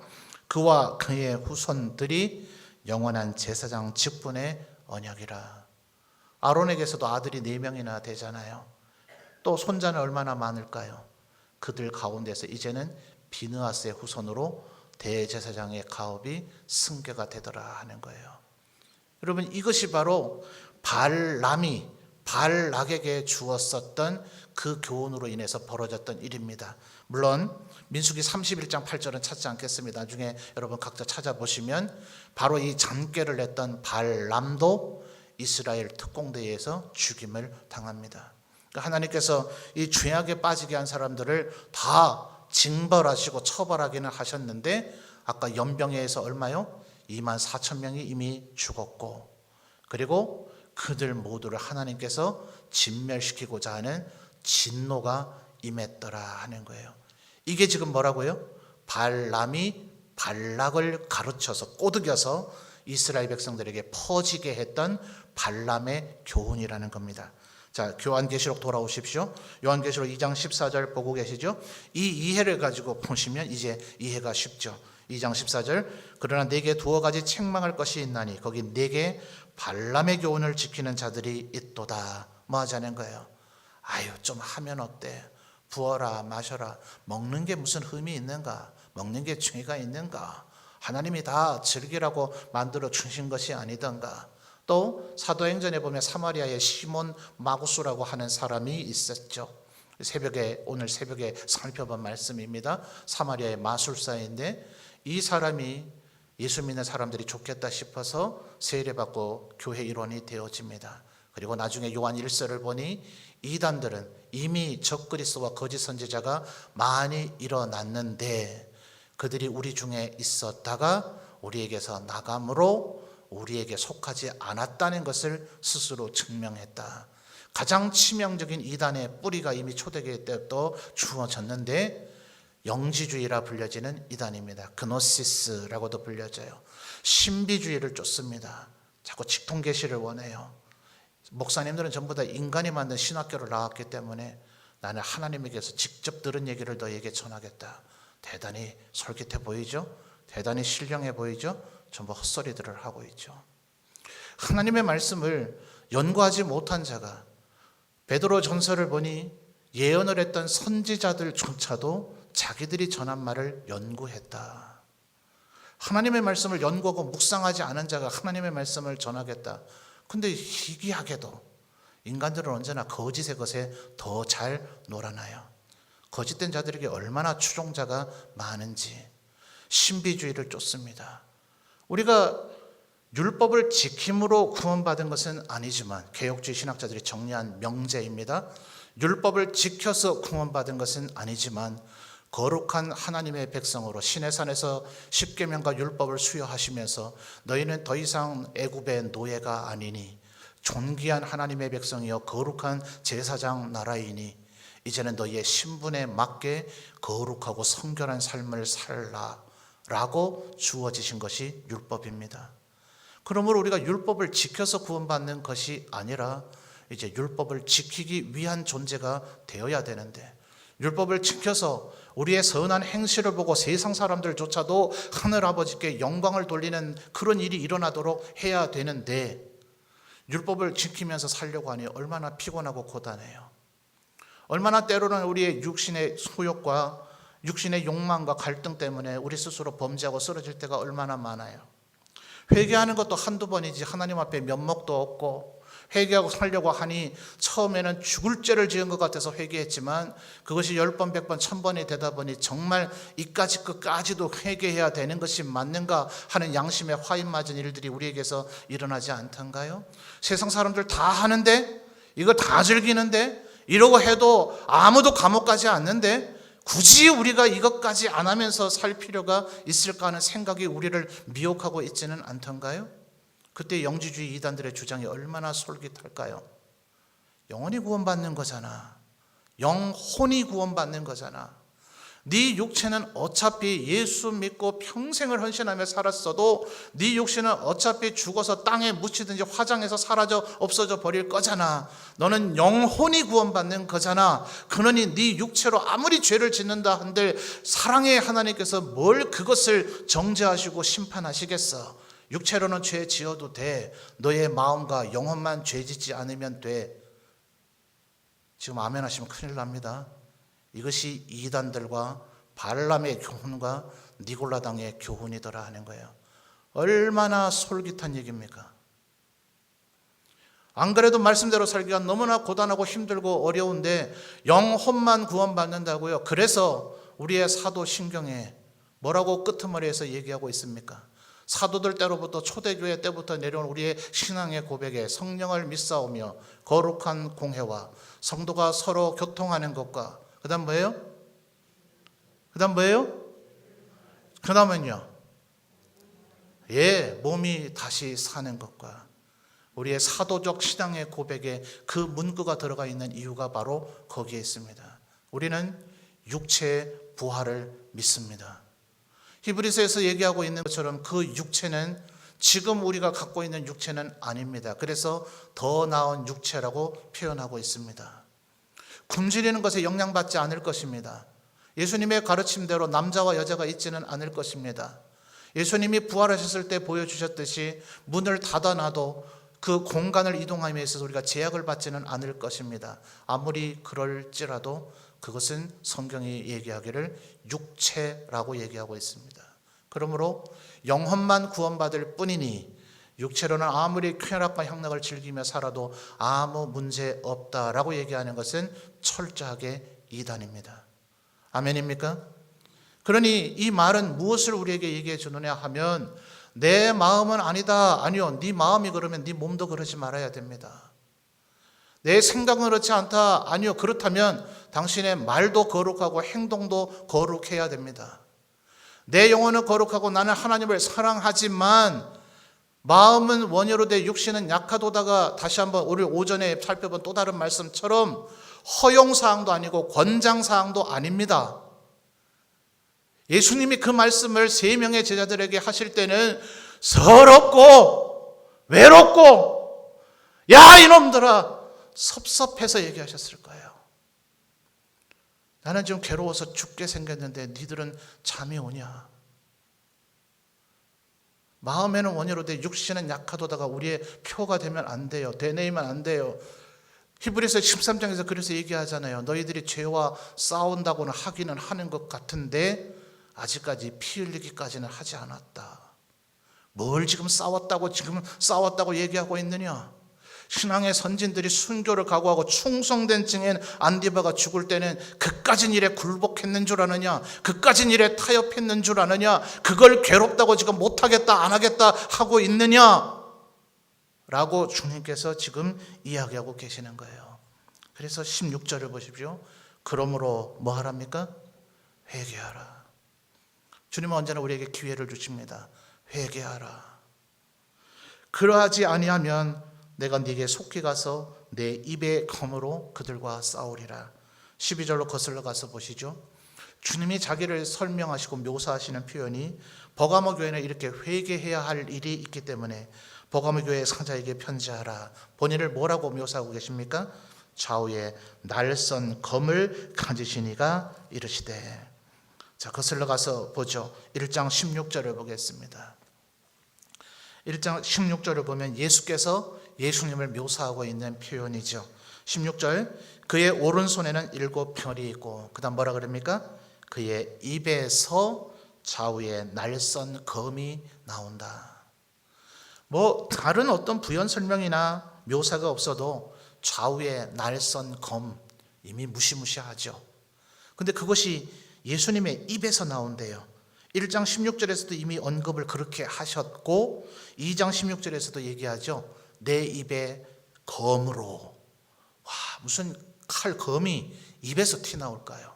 그와 그의 후손들이 영원한 제사장 직분의 언약이라. 아론에게서도 아들이 4명이나 되잖아요. 또 손자는 얼마나 많을까요? 그들 가운데서 이제는 비느하스의 후손으로 대제사장의 가업이 승계가 되더라 하는 거예요. 여러분, 이것이 바로 발람이 발락에게 주었었던 그 교훈으로 인해서 벌어졌던 일입니다. 물론 민수기 31장 8절은 찾지 않겠습니다. 나중에 여러분 각자 찾아보시면 바로 이 잔꾀를 냈던 발람도 이스라엘 특공대에서 죽임을 당합니다. 그러니까 하나님께서 이 죄악에 빠지게 한 사람들을 다 징벌하시고 처벌하기는 하셨는데, 아까 연병에서 얼마요? 24,000명이 이미 죽었고, 그리고 그들 모두를 하나님께서 진멸시키고자 하는 진노가 임했더라 하는 거예요. 이게 지금 뭐라고요? 발람이 발락을 가르쳐서 꼬드겨서 이스라엘 백성들에게 퍼지게 했던 발람의 교훈이라는 겁니다. 자, 요한계시록 돌아오십시오. 요한계시록 2장 14절 보고 계시죠? 이 이해를 가지고 보시면 이제 이해가 쉽죠. 2장 14절, 그러나 내게 두어 가지 책망할 것이 있나니 거기 내게 발람의 교훈을 지키는 자들이 있도다. 뭐 하자는 거예요? 아유, 좀 하면 어때? 부어라 마셔라. 먹는 게 무슨 흠이 있는가? 먹는 게 죄가 있는가? 하나님이 다 즐기라고 만들어 주신 것이 아니던가? 또 사도행전에 보면 사마리아의 시몬 마구스라고 하는 사람이 있었죠. 오늘 새벽에 살펴본 말씀입니다. 사마리아의 마술사인데, 이 사람이 예수 믿는 사람들이 좋겠다 싶어서 세례받고 교회 일원이 되어집니다. 그리고 나중에 요한 1서를 보니 이단들은 이미 적그리스도와 거짓 선지자가 많이 일어났는데 그들이 우리 중에 있었다가 우리에게서 나감으로 우리에게 속하지 않았다는 것을 스스로 증명했다. 가장 치명적인 이단의 뿌리가 이미 초대교회 때부터 주어졌는데 영지주의라 불려지는 이단입니다. 그노시스라고도 불려져요. 신비주의를 쫓습니다. 자꾸 직통계시를 원해요. 목사님들은 전부 다 인간이 만든 신학교를 나왔기 때문에 나는 하나님에게서 직접 들은 얘기를 너에게 전하겠다. 대단히 솔깃해 보이죠? 대단히 신령해 보이죠? 전부 헛소리들을 하고 있죠. 하나님의 말씀을 연구하지 못한 자가, 베드로 전서를 보니 예언을 했던 선지자들조차도 자기들이 전한 말을 연구했다. 하나님의 말씀을 연구하고 묵상하지 않은 자가 하나님의 말씀을 전하겠다. 근데 희귀하게도 인간들은 언제나 거짓의 것에 더 잘 놀아나요. 거짓된 자들에게 얼마나 추종자가 많은지. 신비주의를 쫓습니다. 우리가 율법을 지킴으로 구원받은 것은 아니지만, 개혁주의 신학자들이 정리한 명제입니다. 율법을 지켜서 구원받은 것은 아니지만 거룩한 하나님의 백성으로 시내산에서 십계명과 율법을 수여하시면서 너희는 더 이상 애굽의 노예가 아니니 존귀한 하나님의 백성이여 거룩한 제사장 나라이니 이제는 너희의 신분에 맞게 거룩하고 성결한 삶을 살라 라고 주어지신 것이 율법입니다. 그러므로 우리가 율법을 지켜서 구원받는 것이 아니라 이제 율법을 지키기 위한 존재가 되어야 되는데, 율법을 지켜서 우리의 선한 행실을 보고 세상 사람들조차도 하늘 아버지께 영광을 돌리는 그런 일이 일어나도록 해야 되는데, 율법을 지키면서 살려고 하니 얼마나 피곤하고 고단해요. 얼마나 때로는 우리의 육신의 소욕과 육신의 욕망과 갈등 때문에 우리 스스로 범죄하고 쓰러질 때가 얼마나 많아요. 회개하는 것도 한두 번이지 하나님 앞에 면목도 없고 회개하고 살려고 하니 처음에는 죽을 죄를 지은 것 같아서 회개했지만 그것이 10번, 100번, 1000번이 되다 보니 정말 이까지 끝까지도 회개해야 되는 것이 맞는가 하는 양심에 화인 맞은 일들이 우리에게서 일어나지 않던가요? 세상 사람들 다 하는데, 이거 다 즐기는데, 이러고 해도 아무도 감옥 가지 않는데 굳이 우리가 이것까지 안 하면서 살 필요가 있을까 하는 생각이 우리를 미혹하고 있지는 않던가요? 그때 영지주의 이단들의 주장이 얼마나 솔깃할까요? 영원히 구원받는 거잖아. 영혼이 구원받는 거잖아. 네 육체는 어차피 예수 믿고 평생을 헌신하며 살았어도 네 육신은 어차피 죽어서 땅에 묻히든지 화장해서 사라져 없어져 버릴 거잖아. 너는 영혼이 구원받는 거잖아. 그러니 네 육체로 아무리 죄를 짓는다 한들 사랑의 하나님께서 뭘 그것을 정죄하시고 심판하시겠어. 육체로는 죄 지어도 돼. 너의 마음과 영혼만 죄 짓지 않으면 돼. 지금 아멘 하시면 큰일 납니다. 이것이 이단들과 발람의 교훈과 니골라당의 교훈이더라 하는 거예요. 얼마나 솔깃한 얘기입니까? 안 그래도 말씀대로 살기가 너무나 고단하고 힘들고 어려운데 영혼만 구원받는다고요. 그래서 우리의 사도 신경에 뭐라고 끄트머리에서 얘기하고 있습니까? 사도들 때로부터 초대교회 때부터 내려온 우리의 신앙의 고백에 성령을 믿사오며 거룩한 공회와 성도가 서로 교통하는 것과 그 다음 뭐예요? 그 다음은요? 몸이 다시 사는 것과 우리의 사도적 신앙의 고백에 그 문구가 들어가 있는 이유가 바로 거기에 있습니다. 우리는 육체의 부활을 믿습니다. 히브리서에서 얘기하고 있는 것처럼 그 육체는 지금 우리가 갖고 있는 육체는 아닙니다. 그래서 더 나은 육체라고 표현하고 있습니다. 굶주리는 것에 영향받지 않을 것입니다. 예수님의 가르침대로 남자와 여자가 있지는 않을 것입니다. 예수님이 부활하셨을 때 보여주셨듯이 문을 닫아놔도 그 공간을 이동함에 있어서 우리가 제약을 받지는 않을 것입니다. 아무리 그럴지라도 그것은 성경이 얘기하기를 육체라고 얘기하고 있습니다. 그러므로 영혼만 구원받을 뿐이니 육체로는 아무리 쾌락과 향락을 즐기며 살아도 아무 문제 없다라고 얘기하는 것은 철저하게 이단입니다. 아멘입니까? 그러니 이 말은 무엇을 우리에게 얘기해 주느냐 하면 내 마음은 아니다. 아니요. 네 마음이 그러면 네 몸도 그러지 말아야 됩니다. 내 생각은 그렇지 않다. 아니요. 그렇다면 당신의 말도 거룩하고 행동도 거룩해야 됩니다. 내 영혼은 거룩하고 나는 하나님을 사랑하지만 마음은 원효로 돼 육신은 약하도다가 다시 한번 우리 오전에 살펴본 또 다른 말씀처럼 허용사항도 아니고 권장사항도 아닙니다. 예수님이 그 말씀을 3명의 제자들에게 하실 때는 서럽고 외롭고 야 이놈들아 섭섭해서 얘기하셨을 거예요. 나는 지금 괴로워서 죽게 생겼는데 니들은 잠이 오냐. 마음에는 원효로 돼 육신은 약하도다가 우리의 표가 되면 안 돼요. 되뇌이면 안 돼요. 히브리서 13장에서 그래서 얘기하잖아요. 너희들이 죄와 싸운다고는 하기는 하는 것 같은데 아직까지 피 흘리기까지는 하지 않았다. 뭘 지금 싸웠다고 얘기하고 있느냐. 신앙의 선진들이 순교를 각오하고 충성된 증인 안디바가 죽을 때는 그까진 일에 굴복했는 줄 아느냐, 그까진 일에 타협했는 줄 아느냐, 그걸 괴롭다고 지금 못하겠다 안 하겠다 하고 있느냐 라고 주님께서 지금 이야기하고 계시는 거예요. 그래서 16절을 보십시오. 그러므로 뭐 하랍니까? 회개하라. 주님은 언제나 우리에게 기회를 주십니다. 회개하라. 그러하지 아니하면 내가 네게 속히 가서 내 입의 검으로 그들과 싸우리라. 12절로 거슬러 가서 보시죠. 주님이 자기를 설명하시고 묘사하시는 표현이 버가모 교회는 이렇게 회개해야 할 일이 있기 때문에 버가모 교회 사자에게 편지하라. 본인을 뭐라고 묘사하고 계십니까? 좌우에 날선 검을 가지시니가 이르시되. 자, 거슬러 가서 보죠. 1장 16절을 보겠습니다. 1장 16절을 보면 예수께서 예수님을 묘사하고 있는 표현이죠. 16절 그의 오른손에는 7별이 있고 그 다음 뭐라 그럽니까? 그의 입에서 좌우에 날선 검이 나온다. 뭐 다른 어떤 부연 설명이나 묘사가 없어도 좌우의 날선 검 이미 무시무시하죠. 근데 그것이 예수님의 입에서 나온대요. 1장 16절에서도 이미 언급을 그렇게 하셨고 2장 16절에서도 얘기하죠. 내 입에 검으로. 와, 무슨 칼 검이 입에서 튀나올까요?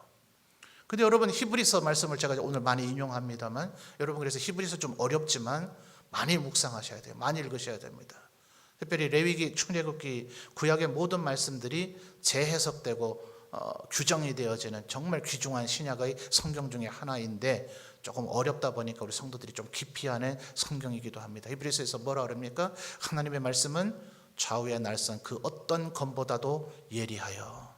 근데 여러분 히브리서 말씀을 제가 오늘 많이 인용합니다만 여러분 그래서 히브리서 좀 어렵지만 많이 묵상하셔야 돼요. 많이 읽으셔야 됩니다. 특별히 레위기, 출애굽기, 구약의 모든 말씀들이 재해석되고 규정이 되어지는 정말 귀중한 신약의 성경 중에 하나인데 조금 어렵다 보니까 우리 성도들이 좀 깊이 하는 성경이기도 합니다. 히브리서에서 뭐라 그럽니까? 하나님의 말씀은 좌우의 날선 그 어떤 검보다도 예리하여.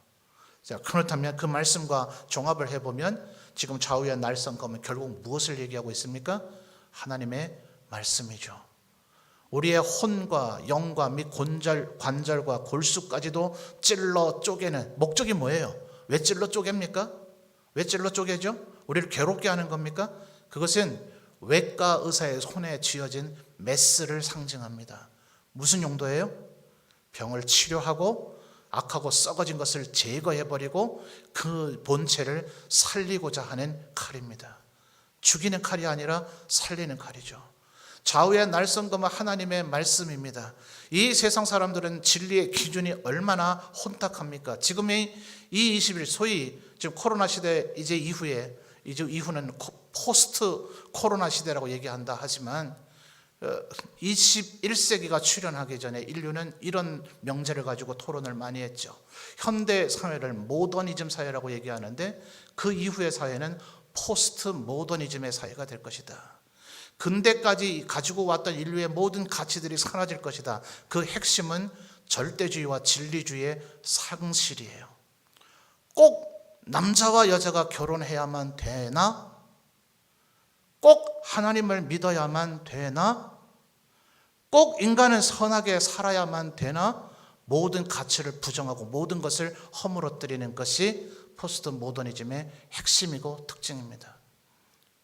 자, 그렇다면 그 말씀과 종합을 해보면 지금 좌우의 날선 검은 결국 무엇을 얘기하고 있습니까? 하나님의 말씀이죠. 우리의 혼과 영과 및 관절과 골수까지도 찔러 쪼개는 목적이 뭐예요? 왜 찔러 쪼갭니까? 왜 찔러 쪼개죠? 우리를 괴롭게 하는 겁니까? 그것은 외과 의사의 손에 쥐어진 메스를 상징합니다. 무슨 용도예요? 병을 치료하고 악하고 썩어진 것을 제거해버리고 그 본체를 살리고자 하는 칼입니다. 죽이는 칼이 아니라 살리는 칼이죠. 좌우의 날선검은 하나님의 말씀입니다. 이 세상 사람들은 진리의 기준이 얼마나 혼탁합니까? 지금의 이 21, 소위 지금 코로나 시대 이제 이후는 포스트 코로나 시대라고 얘기한다 하지만 21세기가 출현하기 전에 인류는 이런 명제를 가지고 토론을 많이 했죠. 현대 사회를 모더니즘 사회라고 얘기하는데 그 이후의 사회는 포스트 모더니즘의 사회가 될 것이다. 근대까지 가지고 왔던 인류의 모든 가치들이 사라질 것이다. 그 핵심은 절대주의와 진리주의의 상실이에요. 꼭 남자와 여자가 결혼해야만 되나? 꼭 하나님을 믿어야만 되나? 꼭 인간은 선하게 살아야만 되나? 모든 가치를 부정하고 모든 것을 허물어뜨리는 것이 포스트 모더니즘의 핵심이고 특징입니다.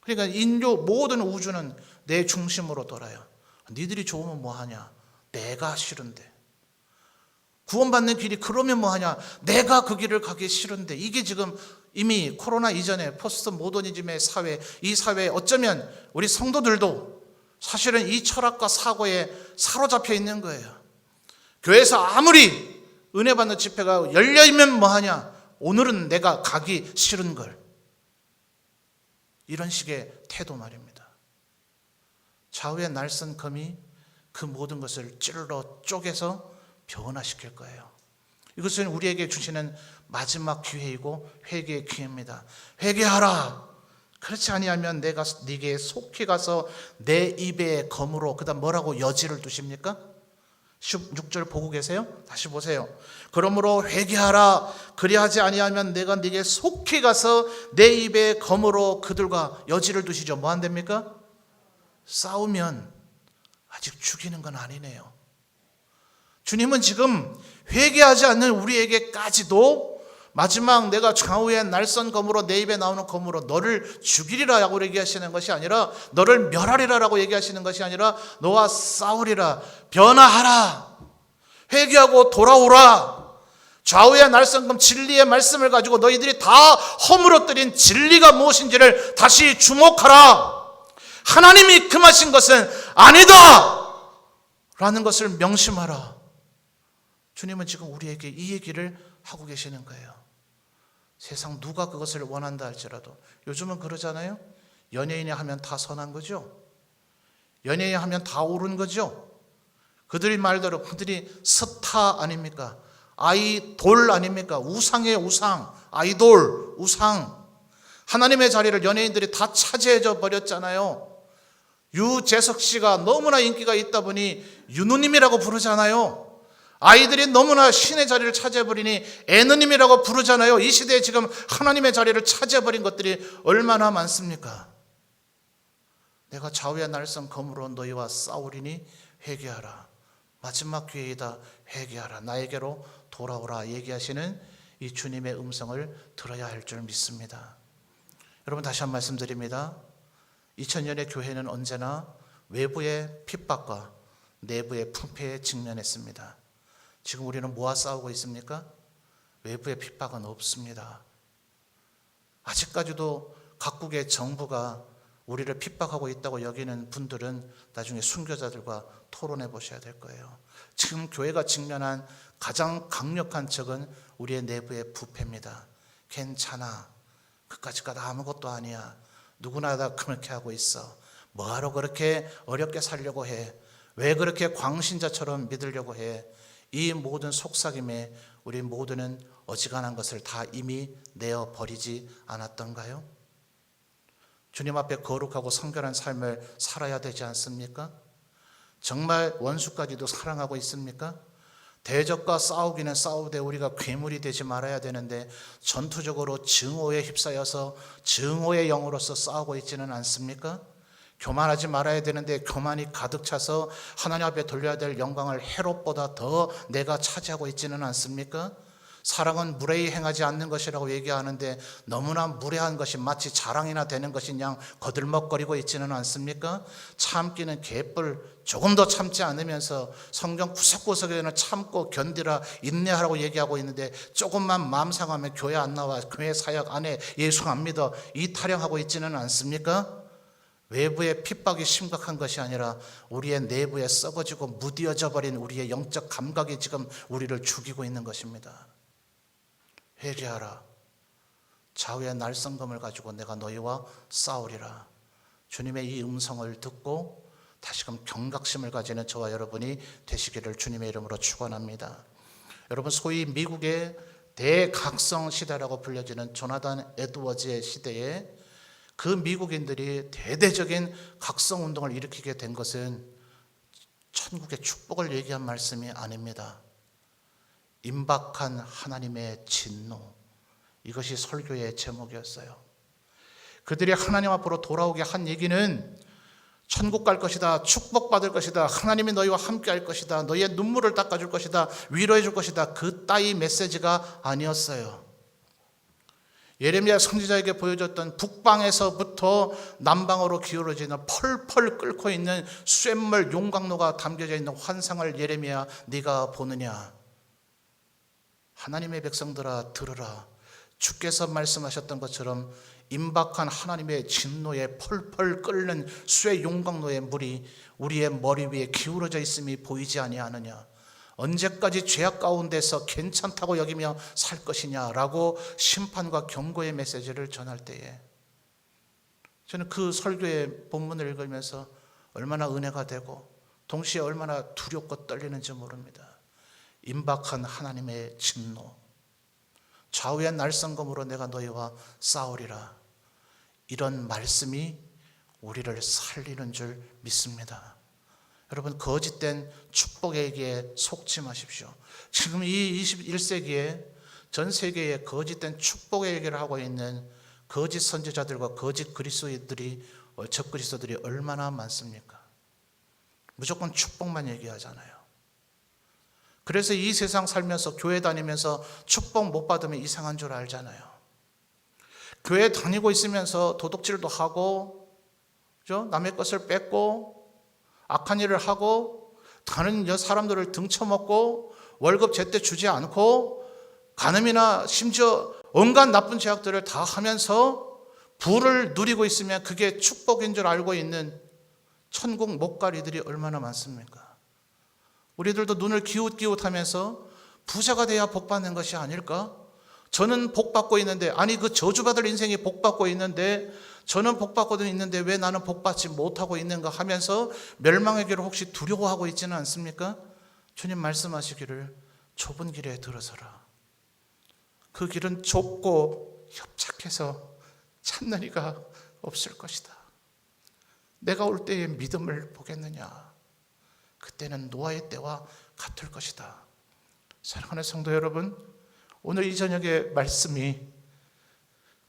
그러니까 인류 모든 우주는 내 중심으로 돌아요. 니들이 좋으면 뭐하냐? 내가 싫은데. 구원받는 길이 그러면 뭐하냐? 내가 그 길을 가기 싫은데. 이게 지금 이미 코로나 이전에 포스트 모더니즘의 사회, 이 사회에 어쩌면 우리 성도들도 사실은 이 철학과 사고에 사로잡혀 있는 거예요. 교회에서 아무리 은혜 받는 집회가 열려있면 뭐하냐? 오늘은 내가 가기 싫은 걸. 이런 식의 태도 말입니다. 좌우의 날선 검이 그 모든 것을 찔러 쪼개서 변화시킬 거예요. 이것은 우리에게 주시는 마지막 기회이고 회개의 기회입니다. 회개하라. 그렇지 아니하면 내가 네게 속히 가서 내 입에 검으로 그다음 뭐라고 여지를 두십니까? 16절 보고 계세요? 다시 보세요. 그러므로 회개하라. 그리하지 아니하면 내가 네게 속히 가서 내 입에 검으로 그들과 여지를 두시죠. 뭐 한답니까? 싸우면 아직 죽이는 건 아니네요. 주님은 지금 회개하지 않는 우리에게까지도 마지막 내가 좌우의 날선 검으로 내 입에 나오는 검으로 너를 죽이리라고 얘기하시는 것이 아니라 너를 멸하리라라고 얘기하시는 것이 아니라 너와 싸우리라. 변화하라. 회개하고 돌아오라. 좌우의 날선 검 진리의 말씀을 가지고 너희들이 다 허물어뜨린 진리가 무엇인지를 다시 주목하라. 하나님이 금하신 것은 아니다 라는 것을 명심하라. 주님은 지금 우리에게 이 얘기를 하고 계시는 거예요. 세상 누가 그것을 원한다 할지라도 요즘은 그러잖아요. 연예인이 하면 다 선한 거죠. 연예인이 하면 다 옳은 거죠. 그들이 말대로 그들이 스타 아닙니까? 아이돌 아닙니까? 우상의 우상, 아이돌, 우상. 하나님의 자리를 연예인들이 다 차지해져 버렸잖아요. 유재석 씨가 너무나 인기가 있다 보니 윤우님이라고 부르잖아요. 아이들이 너무나 신의 자리를 차지해버리니 애느님이라고 부르잖아요. 이 시대에 지금 하나님의 자리를 차지해버린 것들이 얼마나 많습니까? 내가 좌우의 날선 검으로 너희와 싸우리니 회개하라. 마지막 기회이다. 회개하라. 나에게로 돌아오라 얘기하시는 이 주님의 음성을 들어야 할 줄 믿습니다. 여러분 다시 한 말씀드립니다. 2000년의 교회는 언제나 외부의 핍박과 내부의 분패에 직면했습니다. 지금 우리는 뭐와 싸우고 있습니까? 외부의 핍박은 없습니다. 아직까지도 각국의 정부가 우리를 핍박하고 있다고 여기는 분들은 나중에 순교자들과 토론해 보셔야 될 거예요. 지금 교회가 직면한 가장 강력한 적은 우리의 내부의 부패입니다. 괜찮아. 그까짓 거 아무것도 아니야. 누구나 다 그렇게 하고 있어. 뭐하러 그렇게 어렵게 살려고 해? 왜 그렇게 광신자처럼 믿으려고 해? 이 모든 속삭임에 우리 모두는 어지간한 것을 다 이미 내어버리지 않았던가요? 주님 앞에 거룩하고 성결한 삶을 살아야 되지 않습니까? 정말 원수까지도 사랑하고 있습니까? 대적과 싸우기는 싸우되 우리가 괴물이 되지 말아야 되는데 전투적으로 증오에 휩싸여서 증오의 영으로서 싸우고 있지는 않습니까? 교만하지 말아야 되는데 교만이 가득 차서 하나님 앞에 돌려야 될 영광을 헤롯보다 더 내가 차지하고 있지는 않습니까? 사랑은 무례히 행하지 않는 것이라고 얘기하는데 너무나 무례한 것이 마치 자랑이나 되는 것인 양 거들먹거리고 있지는 않습니까? 참기는 개뿔, 조금 더 참지 않으면서 성경 구석구석에는 참고 견디라 인내하라고 얘기하고 있는데 조금만 마음 상하면 교회 안 나와, 교회 사역 안 해, 예수 안 믿어, 이 타령하고 있지는 않습니까? 외부의 핍박이 심각한 것이 아니라 우리의 내부에 썩어지고 무뎌져 버린 우리의 영적 감각이 지금 우리를 죽이고 있는 것입니다. 회개하라. 좌우의 날성검을 가지고 내가 너희와 싸우리라. 주님의 이 음성을 듣고 다시금 경각심을 가지는 저와 여러분이 되시기를 주님의 이름으로 축원합니다. 여러분, 소위 미국의 대각성 시대라고 불려지는 조나단 에드워즈의 시대에 그 미국인들이 대대적인 각성운동을 일으키게 된 것은 천국의 축복을 얘기한 말씀이 아닙니다. 임박한 하나님의 진노, 이것이 설교의 제목이었어요. 그들이 하나님 앞으로 돌아오게 한 얘기는 천국 갈 것이다, 축복받을 것이다, 하나님이 너희와 함께 할 것이다, 너희의 눈물을 닦아줄 것이다, 위로해 줄 것이다, 그 따위 메시지가 아니었어요. 예레미야 선지자에게 보여줬던 북방에서부터 남방으로 기울어지는 펄펄 끓고 있는 쇳물 용광로가 담겨져 있는 환상을 예레미야 네가 보느냐? 하나님의 백성들아 들으라. 주께서 말씀하셨던 것처럼 임박한 하나님의 진노에 펄펄 끓는 쇠 용광로의 물이 우리의 머리 위에 기울어져 있음이 보이지 아니하느냐? 언제까지 죄악 가운데서 괜찮다고 여기며 살 것이냐라고 심판과 경고의 메시지를 전할 때에 저는 그 설교의 본문을 읽으면서 얼마나 은혜가 되고 동시에 얼마나 두렵고 떨리는지 모릅니다. 임박한 하나님의 진노, 좌우의 날성검으로 내가 너희와 싸우리라. 이런 말씀이 우리를 살리는 줄 믿습니다. 여러분, 거짓된 축복에게 속지 마십시오. 지금 이 21세기에 전 세계에 거짓된 축복의 얘기를 하고 있는 거짓 선지자들과 거짓 그리스도들이 적그리스도들이 얼마나 많습니까? 무조건 축복만 얘기하잖아요. 그래서 이 세상 살면서 교회 다니면서 축복 못 받으면 이상한 줄 알잖아요. 교회 다니고 있으면서 도둑질도 하고, 그죠? 남의 것을 뺏고, 악한 일을 하고, 다른 사람들을 등쳐먹고, 월급 제때 주지 않고, 간음이나 심지어 온갖 나쁜 죄악들을 다 하면서 부를 누리고 있으면 그게 축복인 줄 알고 있는 천국 못가리들이 얼마나 많습니까? 우리들도 눈을 기웃기웃하면서 부자가 돼야 복받는 것이 아닐까? 저는 복받고 있는데, 아니 그 저주받을 인생이 복받고 있는데, 저는 복받고도 있는데 왜 나는 복받지 못하고 있는가 하면서 멸망의 길을 혹시 두려워하고 있지는 않습니까? 주님 말씀하시기를 좁은 길에 들어서라. 그 길은 좁고 협착해서 찾는 이가 없을 것이다. 내가 올 때에 믿음을 보겠느냐? 그때는 노아의 때와 같을 것이다. 사랑하는 성도 여러분, 오늘 이 저녁의 말씀이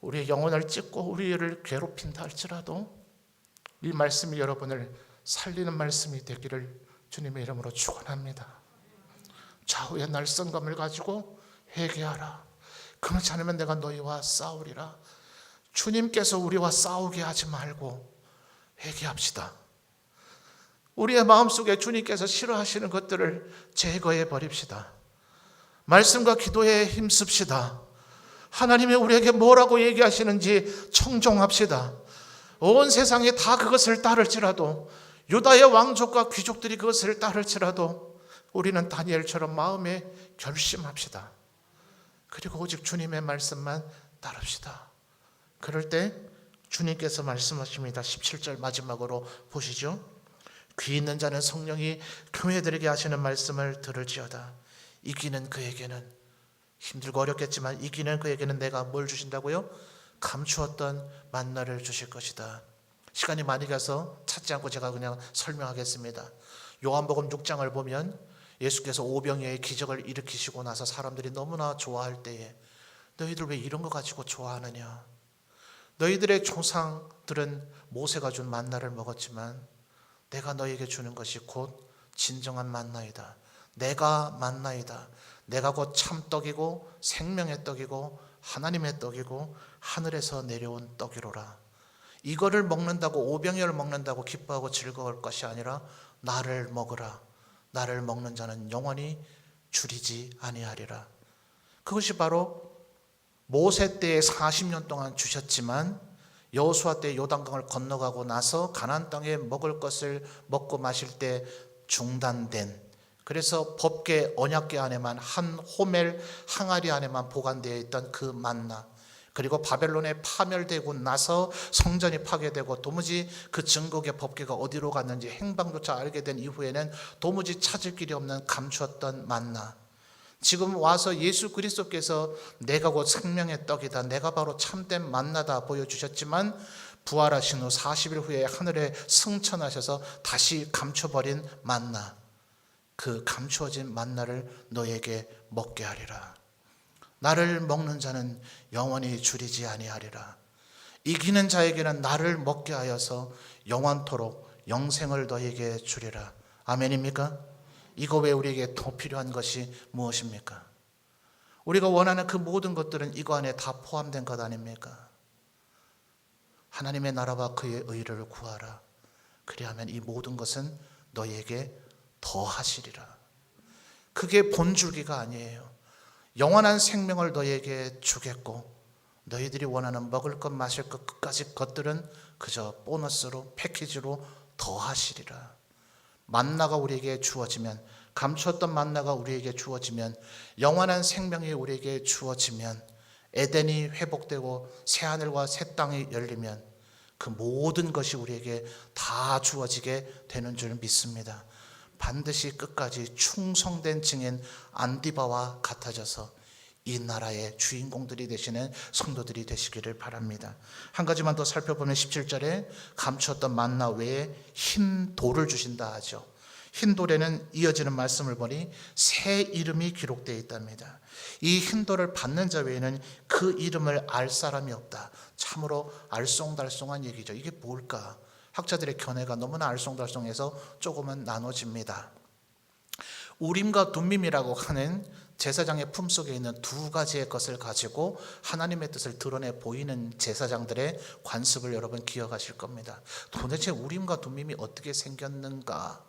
우리의 영혼을 찢고 우리를 괴롭힌다 할지라도 이 말씀이 여러분을 살리는 말씀이 되기를 주님의 이름으로 축원합니다. 좌우의 날성검을 가지고 회개하라. 그렇지 않으면 내가 너희와 싸우리라. 주님께서 우리와 싸우게 하지 말고 회개합시다. 우리의 마음속에 주님께서 싫어하시는 것들을 제거해 버립시다. 말씀과 기도에 힘씁시다. 하나님이 우리에게 뭐라고 얘기하시는지 청종합시다. 온 세상이 다 그것을 따를지라도, 유다의 왕족과 귀족들이 그것을 따를지라도 우리는 다니엘처럼 마음에 결심합시다. 그리고 오직 주님의 말씀만 따릅시다. 그럴 때 주님께서 말씀하십니다. 17절 마지막으로 보시죠. 귀 있는 자는 성령이 교회들에게 하시는 말씀을 들을지어다. 이기는 그에게는, 힘들고 어렵겠지만 이기는 그에게는 내가 뭘 주신다고요? 감추었던 만나를 주실 것이다. 시간이 많이 가서 찾지 않고 제가 그냥 설명하겠습니다. 요한복음 6장을 보면 예수께서 오병이어의 기적을 일으키시고 나서 사람들이 너무나 좋아할 때에 너희들 왜 이런 거 가지고 좋아하느냐? 너희들의 조상들은 모세가 준 만나를 먹었지만 내가 너희에게 주는 것이 곧 진정한 만나이다. 내가 만나이다. 내가 곧 참떡이고 생명의 떡이고 하나님의 떡이고 하늘에서 내려온 떡이로라. 이거를 먹는다고, 오병이어를 먹는다고 기뻐하고 즐거울 것이 아니라 나를 먹으라. 나를 먹는 자는 영원히 줄이지 아니하리라. 그것이 바로 모세 때에 40년 동안 주셨지만 여호수아 때 요단강을 건너가고 나서 가나안 땅에 먹을 것을 먹고 마실 때 중단된, 그래서 법궤 언약궤 안에만 한 호멜 항아리 안에만 보관되어 있던 그 만나, 그리고 바벨론에 파멸되고 나서 성전이 파괴되고 도무지 그 증거의 법궤가 어디로 갔는지 행방조차 알게 된 이후에는 도무지 찾을 길이 없는 감추었던 만나, 지금 와서 예수 그리스도께서 내가 곧 생명의 떡이다, 내가 바로 참된 만나다 보여주셨지만 부활하신 후 40일 후에 하늘에 승천하셔서 다시 감춰버린 만나, 그 감추어진 만나를 너에게 먹게 하리라. 나를 먹는 자는 영원히 줄이지 아니하리라. 이기는 자에게는 나를 먹게 하여서 영원토록 영생을 너에게 주리라. 아멘입니까? 이거 외에 우리에게 더 필요한 것이 무엇입니까? 우리가 원하는 그 모든 것들은 이거 안에 다 포함된 것 아닙니까? 하나님의 나라와 그의 의를 구하라. 그리하면 이 모든 것은 너희에게 더하시리라. 그게 본줄기가 아니에요. 영원한 생명을 너희에게 주겠고 너희들이 원하는 먹을 것 마실 것 끝까지 것들은 그저 보너스로, 패키지로 더하시리라. 만나가 우리에게 주어지면, 감추었던 만나가 우리에게 주어지면, 영원한 생명이 우리에게 주어지면, 에덴이 회복되고 새하늘과 새 땅이 열리면 그 모든 것이 우리에게 다 주어지게 되는 줄 믿습니다. 반드시 끝까지 충성된 증인 안디바와 같아져서 이 나라의 주인공들이 되시는 성도들이 되시기를 바랍니다. 한 가지만 더 살펴보면 17절에 감추었던 만나 외에 흰 돌을 주신다 하죠. 흰 돌에는 이어지는 말씀을 보니 새 이름이 기록되어 있답니다. 이 흰 돌을 받는 자 외에는 그 이름을 알 사람이 없다. 참으로 알쏭달쏭한 얘기죠. 이게 뭘까? 학자들의 견해가 너무나 알쏭달쏭해서 조금은 나눠집니다. 우림과 둠밈이라고 하는 제사장의 품속에 있는 두 가지의 것을 가지고 하나님의 뜻을 드러내 보이는 제사장들의 관습을 여러분 기억하실 겁니다. 도대체 우림과 둠밈이 어떻게 생겼는가?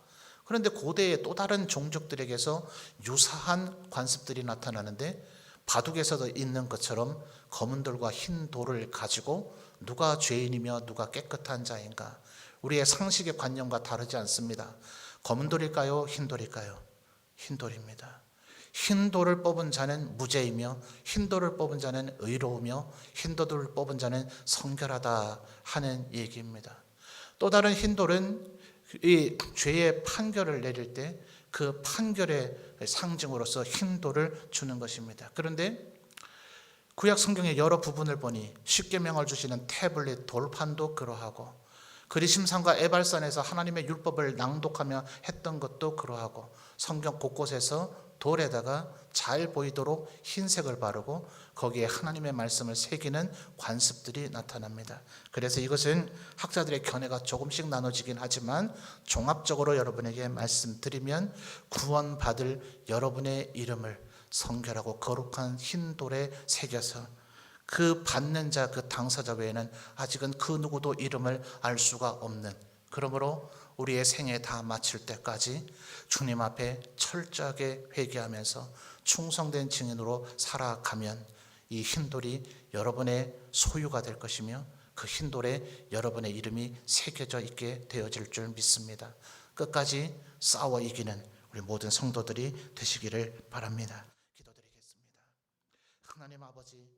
그런데 고대의 또 다른 종족들에게서 유사한 관습들이 나타나는데, 바둑에서도 있는 것처럼 검은 돌과 흰 돌을 가지고 누가 죄인이며 누가 깨끗한 자인가, 우리의 상식의 관념과 다르지 않습니다. 검은 돌일까요? 흰 돌일까요? 흰 돌입니다. 흰 돌을 뽑은 자는 무죄이며 흰 돌을 뽑은 자는 의로우며 흰 돌을 뽑은 자는 성결하다 하는 얘기입니다. 또 다른 흰 돌은 이 죄의 판결을 내릴 때 그 판결의 상징으로서 흰 돌을 주는 것입니다. 그런데 구약 성경의 여러 부분을 보니 십계명을 주시는 태블릿 돌판도 그러하고, 그리심산과 에발산에서 하나님의 율법을 낭독하며 했던 것도 그러하고, 성경 곳곳에서 돌에다가 잘 보이도록 흰색을 바르고 거기에 하나님의 말씀을 새기는 관습들이 나타납니다. 그래서 이것은 학자들의 견해가 조금씩 나눠지긴 하지만 종합적으로 여러분에게 말씀드리면 구원받을 여러분의 이름을 성결하고 거룩한 흰 돌에 새겨서 그 받는 자, 그 당사자 외에는 아직은 그 누구도 이름을 알 수가 없는, 그러므로 우리의 생애 다 마칠 때까지 주님 앞에 철저하게 회개하면서 충성된 증인으로 살아가면 이 흰돌이 여러분의 소유가 될 것이며 그 흰돌에 여러분의 이름이 새겨져 있게 되어질 줄 믿습니다. 끝까지 싸워 이기는 우리 모든 성도들이 되시기를 바랍니다. 기도드리겠습니다. 하나님 아버지,